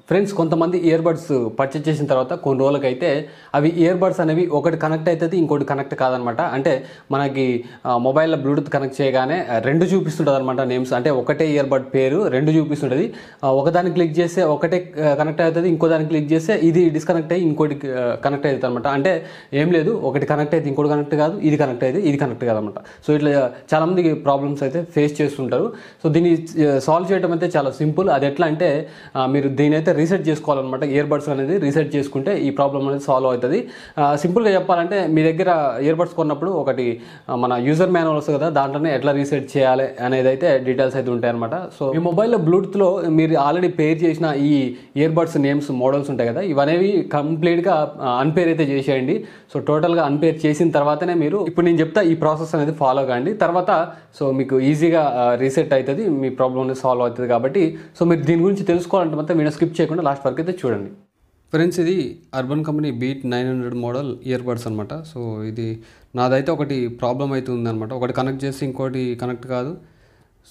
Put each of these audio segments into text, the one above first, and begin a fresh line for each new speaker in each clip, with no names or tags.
Friends కొంతమంది ear buds purchase చేసిన తర్వాత కొన్ని రోజులకైతే అవి ఇయర్ బడ్స్ అనేవి ఒకటి కనెక్ట్ అవుతుంది, ఇంకోటి కనెక్ట్ కాదనమాట. అంటే మనకి మొబైల్లో బ్లూటూత్ కనెక్ట్ చేయగానే రెండు చూపిస్తుంటుంది అనమాట నేమ్స్. అంటే ఒకటే ఇయర్ బడ్ పేరు రెండు చూపిస్తుంటుంది. ఒకదాన్ని క్లిక్ చేస్తే ఒకటే కనెక్ట్ అవుతుంది, ఇంకో దాన్ని క్లిక్ చేస్తే ఇది డిస్కనెక్ట్ అయ్యి ఇంకోటి కనెక్ట్ అవుతుంది అనమాట. అంటే ఏం లేదు, ఒకటి కనెక్ట్ అయితే ఇంకోటి కనెక్ట్ కాదు, ఇది కనెక్ట్ అయితే ఇది కనెక్ట్ కాదనమాట. సో ఇట్లా చాలామందికి ప్రాబ్లమ్స్ అయితే ఫేస్ చేస్తుంటారు. సో దీన్ని సాల్వ్ చేయడం అయితే చాలా సింపుల్. అది ఎట్లా అంటే మీరు దీని అయితే రీసెట్ చేసుకోవాలన్నమాట. ఇయర్ బడ్స్ అనేది రీసెట్ చేసుకుంటే ఈ ప్రాబ్లం అనేది సాల్వ్ అవుతుంది. సింపుల్గా చెప్పాలంటే మీ దగ్గర ఇయర్ బడ్స్ కొన్నప్పుడు ఒకటి మన యూజర్ మాన్యువల్ వస్తుంది కదా, దాంట్లోనే ఎట్లా రీసెట్ చేయాలి అనేది అయితే డీటెయిల్స్ అయితే ఉంటాయి అనమాట. సో ఈ మొబైల్లో బ్లూటూత్లో మీరు ఆల్రెడీ పేర్ చేసిన ఈ ఇయర్ బడ్స్ నేమ్స్ మోడల్స్ ఉంటాయి కదా, ఇవనేవి కంప్లీట్గా అన్పేర్ అయితే చేసేయండి. సో టోటల్గా అన్పేర్ చేసిన తర్వాతనే మీరు ఇప్పుడు నేను చెప్తా ఈ ప్రాసెస్ అనేది ఫాలో కాండి. తర్వాత సో మీకు ఈజీగా రీసెట్ అవుతుంది, మీ ప్రాబ్లం అనేది సాల్వ్ అవుతుంది. కాబట్టి సో మీరు దీని గురించి తెలుసుకోవాలంటే మొత్తం వీడియో స్కిప్ చేయకుండా లాస్ట్ వరకు అయితే చూడండి. ఫ్రెండ్స్, ఇది urban company beat 900 model ear buds అనమాట. సో ఇది నాదైతే ఒకటి ప్రాబ్లం అయితే ఉందన్నమాట. ఒకటి కనెక్ట్ చేసి ఇంకోటి కనెక్ట్ కాదు.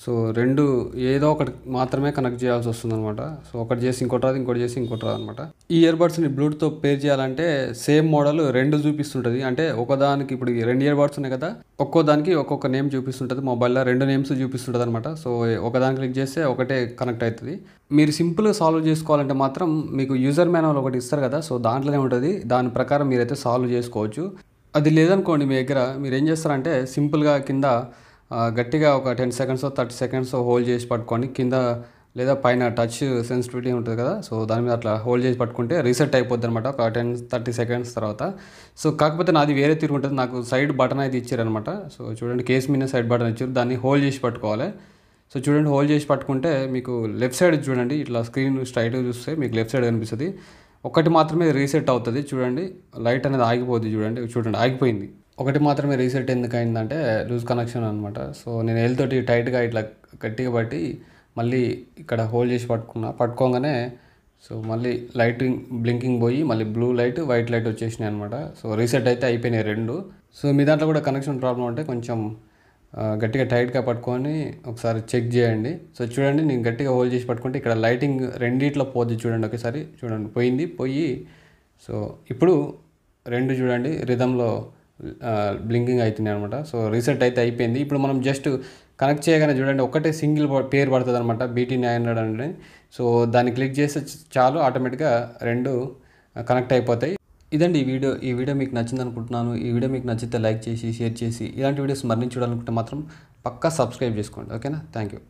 సో రెండు ఏదో ఒకటి మాత్రమే కనెక్ట్ చేయాల్సి వస్తుంది అనమాట. సో ఒకటి చేసి ఇంకోటి రాదు, ఇంకోటి చేసి ఇంకోటి రాదు అనమాట. ఈ ఇయర్ బడ్స్ని బ్లూటూత్తో పేర్ చేయాలంటే సేమ్ మోడల్ రెండు చూపిస్తుంటుంది. అంటే ఒకదానికి ఇప్పుడు రెండు ఇయర్ బడ్స్ ఉన్నాయి కదా, ఒక్కో దానికి ఒక్కొక్క నేమ్ చూపిస్తుంటుంది. మొబైల్లో రెండు నేమ్స్ చూపిస్తుంటుంది అనమాట. సో ఒకదానికి క్లిక్ చేస్తే ఒకటే కనెక్ట్ అవుతుంది. మీరు సింపుల్గా సాల్వ్ చేసుకోవాలంటే మాత్రం మీకు యూజర్ మాన్యువల్ ఒకటి ఇస్తారు కదా, సో దాంట్లోనే ఉంటుంది. దాని ప్రకారం మీరైతే సాల్వ్ చేసుకోవచ్చు. అది లేదనుకోండి మీ దగ్గర, మీరు ఏం చేస్తారంటే సింపుల్గా కింద గట్టిగా ఒక 10 సెకండ్స్ 30 సెకండ్స్ హోల్డ్ చేసి పట్టుకోండి. కింద లేదా పైన టచ్ సెన్సిటివిటీ ఉంటుంది కదా, సో దాని మీద అట్లా హోల్డ్ చేసి పట్టుకుంటే రీసెట్ అయిపోద్ది అనమాట ఒక 10-30 సెకండ్స్ తర్వాత. సో కాకపోతే నాది వేరే తిరుగుంటుంది. నాకు సైడ్ బటన్ అయితే ఇచ్చారనమాట. సో చూడండి, కేస్ మీద సైడ్ బటన్ ఇచ్చారు, దాన్ని హోల్డ్ చేసి పట్టుకోవాలి. సో చూడండి, హోల్డ్ చేసి పట్టుకుంటే మీకు లెఫ్ట్ సైడ్ చూడండి, ఇట్లా స్క్రీన్ స్ట్రైట్గా చూస్తే మీకు లెఫ్ట్ సైడ్ కనిపిస్తుంది. ఒకటి మాత్రమే రీసెట్ అవుతుంది. చూడండి, లైట్ అనేది ఆగిపోద్ది. చూడండి ఆగిపోయింది. ఒకటి మాత్రమే రీసెట్ ఎందుకు అయిందంటే లూజ్ కనెక్షన్ అనమాట. సో నేను తోటి టైట్గా ఇట్లా గట్టిగా పట్టి మళ్ళీ ఇక్కడ హోల్డ్ చేసి పట్టుకోగానే సో మళ్ళీ లైటింగ్ బ్లింకింగ్ పోయి మళ్ళీ బ్లూ లైట్ వైట్ లైట్ వచ్చేసినాయి అనమాట. సో రీసెట్ అయితే అయిపోయినాయి రెండు. సో మీ దాంట్లో కూడా కనెక్షన్ ప్రాబ్లం అంటే కొంచెం గట్టిగా టైట్గా పట్టుకొని ఒకసారి చెక్ చేయండి. సో చూడండి, నేను గట్టిగా హోల్డ్ చేసి పట్టుకుంటే ఇక్కడ లైటింగ్ రెండిట్లో పోద్ది. చూడండి ఒకసారి చూడండి, పోయి సో ఇప్పుడు రెండు చూడండి రిథంలో బ్లింకింగ్ అవుతుంది అనమాట. సో రీసెట్ అయితే అయిపోయింది. ఇప్పుడు మనం జస్ట్ కనెక్ట్ చేయగానే చూడండి ఒకటే సింగిల్ పేరు పడుతుంది అనమాట, BT 900 అని. సో దాన్ని క్లిక్ చేస్తే చాలు, ఆటోమేటిక్గా రెండు కనెక్ట్ అయిపోతాయి. ఇదండి ఈ వీడియో మీకు నచ్చింది అనుకుంటున్నాను. ఈ వీడియో మీకు నచ్చితే లైక్ చేసి షేర్ చేసి ఇలాంటి వీడియోస్ మరిన్ని చూడాలనుకుంటే మాత్రం పక్కా సబ్స్క్రైబ్ చేసుకోండి. ఓకేనా? Thank you.